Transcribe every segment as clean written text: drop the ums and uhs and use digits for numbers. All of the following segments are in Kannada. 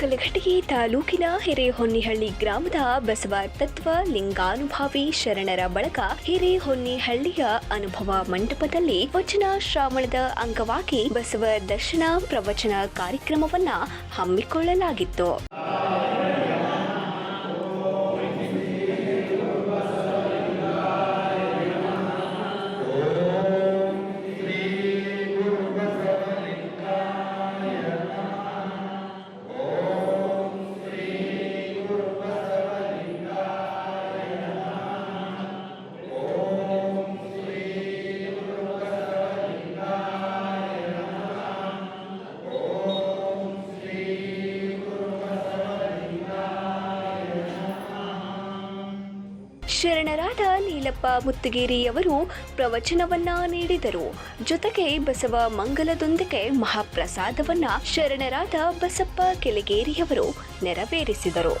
ಕಲಘಟಗಿ ತಾಲೂಕಿನ ಹಿರೇಹೊನ್ನಿಹಳ್ಳಿ ಗ್ರಾಮದ ಬಸವ ತತ್ವ ಲಿಂಗಾನುಭಾವಿ ಶರಣರ ಬಳಗ ಹಿರೇಹೊನ್ನಿಹಳ್ಳಿಯ ಅನುಭವ ಮಂಟಪದಲ್ಲಿ ವಚನ ಶ್ರಾವಣದ ಅಂಗವಾಗಿ ಬಸವ ದರ್ಶನ ಪ್ರವಚನ ಕಾರ್ಯಕ್ರಮವನ್ನ ಹಮ್ಮಿಕೊಳ್ಳಲಾಗಿತ್ತು. ಶರಣರಾದ ನೀಲಪ್ಪ ಮುತ್ತಗೇರಿಯವರು ಪ್ರವಚನವನ್ನ ನೀಡಿದರು. ಜೊತೆಗೆ ಬಸವ ಮಂಗಲದೊಂದಿಗೆ ಮಹಾಪ್ರಸಾದವನ್ನ ಶರಣರಾದ ಬಸಪ್ಪ ಕೆಳಗೇರಿಯವರು ನೆರವೇರಿಸಿದರು.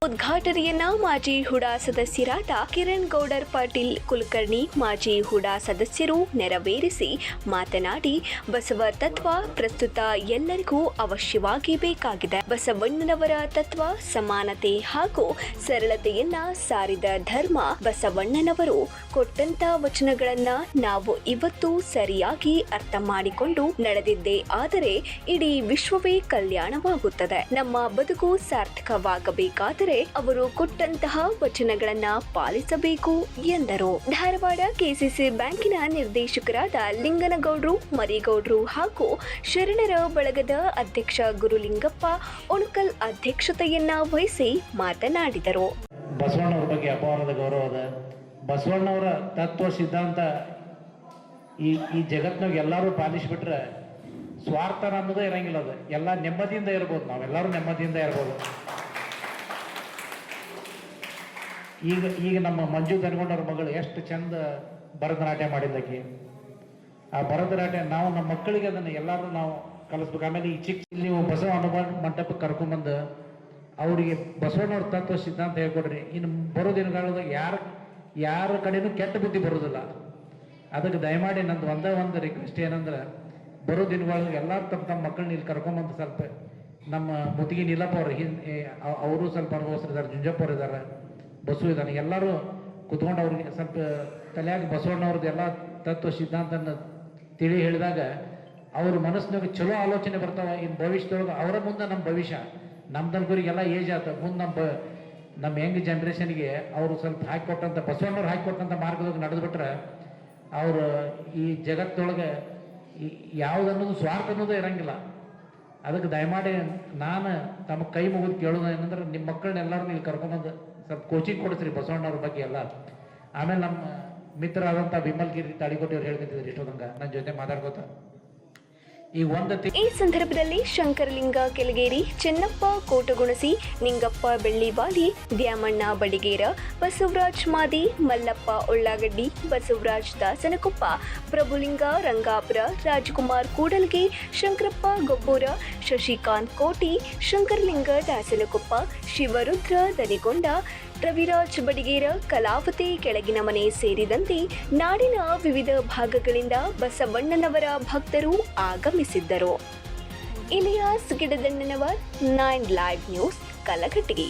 ಉದ್ಘಾಟನೆಯನ್ನ ಮಾಜಿ ಹುಡಾ ಸದಸ್ಯರಾದ ಕಿರಣ್ ಗೌಡರ್ ಪಾಟೀಲ್ ಕುಲಕರ್ಣಿ ಮಾಜಿ ಹುಡಾ ಸದಸ್ಯರು ನೆರವೇರಿಸಿ ಮಾತನಾಡಿ, ಬಸವ ತತ್ವ ಪ್ರಸ್ತುತ ಎಲ್ಲರಿಗೂ ಅವಶ್ಯವಾಗಿ ಬೇಕಾಗಿದೆ. ಬಸವಣ್ಣನವರ ತತ್ವ ಸಮಾನತೆ ಹಾಗೂ ಸರಳತೆಯನ್ನ ಸಾರಿದ ಧರ್ಮ. ಬಸವಣ್ಣನವರು ಕೊಟ್ಟಂತ ವಚನಗಳನ್ನ ನಾವು ಇವತ್ತು ಸರಿಯಾಗಿ ಅರ್ಥ ಮಾಡಿಕೊಂಡು ನಡೆದಿದ್ದೇ ಆದರೆ ಇಡೀ ವಿಶ್ವವೇ ಕಲ್ಯಾಣವಾಗುತ್ತದೆ. ನಮ್ಮ ಬದುಕು ಸಾರ್ಥಕವಾಗಬೇಕಾದರೆ ಅವರು ಕೊಟ್ಟಂತಹ ವಚನಗಳನ್ನ ಪಾಲಿಸಬೇಕು ಎಂದರು. ಧಾರವಾಡ ಕೆಸಿಸಿ ಬ್ಯಾಂಕಿನ ನಿರ್ದೇಶಕರಾದ ಲಿಂಗನಗೌಡ್ರು, ಮರಿಗೌಡ್ರು ಹಾಗೂ ಶರಣರ ಬಳಗದ ಅಧ್ಯಕ್ಷ ಗುರುಲಿಂಗಪ್ಪ ಉಣಕಲ್ ಅಧ್ಯಕ್ಷತೆಯನ್ನ ವಹಿಸಿ ಮಾತನಾಡಿದರು. ಬಸವಣ್ಣವರ ಬಗ್ಗೆ ಅಪಾರದ ಗೌರವದ. ಬಸವಣ್ಣವರ ತತ್ವ ಸಿದ್ಧಾಂತ ಈ ಜಗತ್ನಾಗ ಎಲ್ಲರೂ ಪಾಲಿಸ್ಬಿಟ್ರೆ ಸ್ವಾರ್ಥ ಅನ್ನೋದೇ ಇರಂಗಿಲ್ಲ. ಅದು ಎಲ್ಲ ನೆಮ್ಮದಿಯಿಂದ ಇರ್ಬೋದು, ನಾವೆಲ್ಲರೂ ನೆಮ್ಮದಿಯಿಂದ ಇರ್ಬೋದು. ಈಗ ನಮ್ಮ ಮಂಜು ದನಗೊಂಡವ್ರ ಮಗಳು ಎಷ್ಟು ಚಂದ ಭರತನಾಟ್ಯ ಮಾಡಿದ್ದಕ್ಕೆ. ಆ ಭರತನಾಟ್ಯ ನಾವು ನಮ್ಮ ಮಕ್ಕಳಿಗೆ ಅದನ್ನು ಎಲ್ಲರೂ ನಾವು ಕಲಿಸ್ಬೇಕು. ಆಮೇಲೆ ಈ ನೀವು ಬಸವ ಅನುಭವ ಮಂಟಪಕ್ಕೆ ಕರ್ಕೊಂಬಂದು ಅವರಿಗೆ ಬಸವಣ್ಣವ್ರ ತತ್ವ ಸಿದ್ಧಾಂತ ಹೇಳ್ಕೊಡ್ರಿ. ಇನ್ನು ಬರೋ ದಿನಗಳದಾಗ ಯಾರ ಕಡೆನೂ ಕೆಟ್ಟ ಬುದ್ಧಿ ಬರೋದಿಲ್ಲ. ಅದಕ್ಕೆ ದಯಮಾಡಿ ನಂದು ಒಂದು ರಿಕ್ವೆಸ್ಟ್ ಏನಂದ್ರೆ, ಬರೋ ದಿನಗಳಾಗ ಎಲ್ಲರೂ ತಮ್ಮ ಮಕ್ಕಳನ್ನ ಇಲ್ಲಿ ಕರ್ಕೊಂಬಂದು ಸ್ವಲ್ಪ ನಮ್ಮ ಮುತ್ತಿಗೆ ನೀಲಪ್ಪ ಅವ್ರು ಅವರು ಸ್ವಲ್ಪ ಅನುಭವಿಸಿದ್ದಾರೆ, ಜುಂಜಪ್ಪ ಅವ್ರು ಇದ್ದಾರೆ, ಬಸವ ಇದ್ದಾನೆ, ಎಲ್ಲರೂ ಕುತ್ಕೊಂಡು ಅವ್ರಿಗೆ ಸ್ವಲ್ಪ ತಲೆಯಾಗಿ ಬಸವಣ್ಣವ್ರದ್ದು ಎಲ್ಲ ತತ್ವ ಸಿದ್ಧಾಂತನ ತಿಳಿ ಹೇಳಿದಾಗ ಅವ್ರ ಮನಸ್ಸಿನಾಗ ಚಲೋ ಆಲೋಚನೆ ಬರ್ತಾವೆ. ಇನ್ನು ಭವಿಷ್ಯದೊಳಗೆ ಅವರ ಮುಂದೆ ನಮ್ಮ ಭವಿಷ್ಯ, ನಮ್ದಲ್ಗರಿಗೆಲ್ಲ ಏಜ್ ಆತ ಮುಂದೆ ನಮ್ಮ ಯಂಗ್ ಜನ್ರೇಷನ್ಗೆ ಅವರು ಸ್ವಲ್ಪ ಹಾಕಿಕೊಟ್ಟಂಥ ಬಸವಣ್ಣವ್ರು ಹಾಕಿಕೊಟ್ಟಂಥ ಮಾರ್ಗದಾಗ ನಡೆದ್ಬಿಟ್ರೆ ಅವರು ಈ ಜಗತ್ತೊಳಗೆ ಯಾವುದನ್ನೋದು ಸ್ವಾರ್ಥ ಅನ್ನೋದು ಇರಂಗಿಲ್ಲ. ಅದಕ್ಕೆ ದಯಮಾಡಿ ನಾನು ತಮ್ಮ ಕೈ ಮುಗಿದು ಕೇಳೋದು ಏನಂದ್ರೆ, ನಿಮ್ಮ ಮಕ್ಕಳನ್ನೆಲ್ಲರೂ ಇಲ್ಲಿ ಕರ್ಕೊಂಬಂದು ಸ್ವಲ್ಪ ಕೋಚಿಂಗ್ ಕೊಡಿಸ್ರಿ ಬಸವಣ್ಣವ್ರ ಬಗ್ಗೆ ಎಲ್ಲ. ಆಮೇಲೆ ನಮ್ಮ ಮಿತ್ರರಾದಂಥ ವಿಮಲ್ಗಿರಿ ತಾಳಿಕೋಟೆಯವ್ರು ಹೇಳ್ಕೊತಿದ್ರು ಇಷ್ಟೊಂದಂಗ ನನ್ನ ಜೊತೆ ಮಾತಾಡ್ಕೋತ. ಈ ಸಂದರ್ಭದಲ್ಲಿ ಶಂಕರಲಿಂಗ ಕೆಳಗೇರಿ, ಚೆನ್ನಪ್ಪ ಕೋಟಗುಣಸಿ, ನಿಂಗಪ್ಪ ಬೆಳ್ಳಿವಾಲಿ, ದ್ಯಾಮಣ್ಣ ಬಡಿಗೇರ, ಬಸವರಾಜ್ ಮಾದಿ, ಮಲ್ಲಪ್ಪ ಉಳ್ಳಾಗಡ್ಡಿ, ಬಸವರಾಜ್ ದಾಸನಕೊಪ್ಪ, ಪ್ರಭುಲಿಂಗ ರಂಗಾಪುರ, ರಾಜಕುಮಾರ್ ಕೂಡಲ್ಗಿ, ಶಂಕರಪ್ಪ ಗೊಬ್ಬೂರ, ಶಶಿಕಾಂತ್ ಕೋಟಿ, ಶಂಕರಲಿಂಗ ದಾಸನಕೊಪ್ಪ, ಶಿವರುದ್ರ ದನಿಗೊಂಡ, ರವಿರಾಜ್ ಬಡಿಗೇರ, ಕಲಾವತಿ ಕೆಳಗಿನ ಮನೆ ಸೇರಿದಂತೆ ನಾಡಿನ ವಿವಿಧ ಭಾಗಗಳಿಂದ ಬಸವಣ್ಣನವರ ಭಕ್ತರು ಆಗಮಿಸಿದ್ದರು. Ilyas Gidadannanavar, 9 live news, Kalghatgi.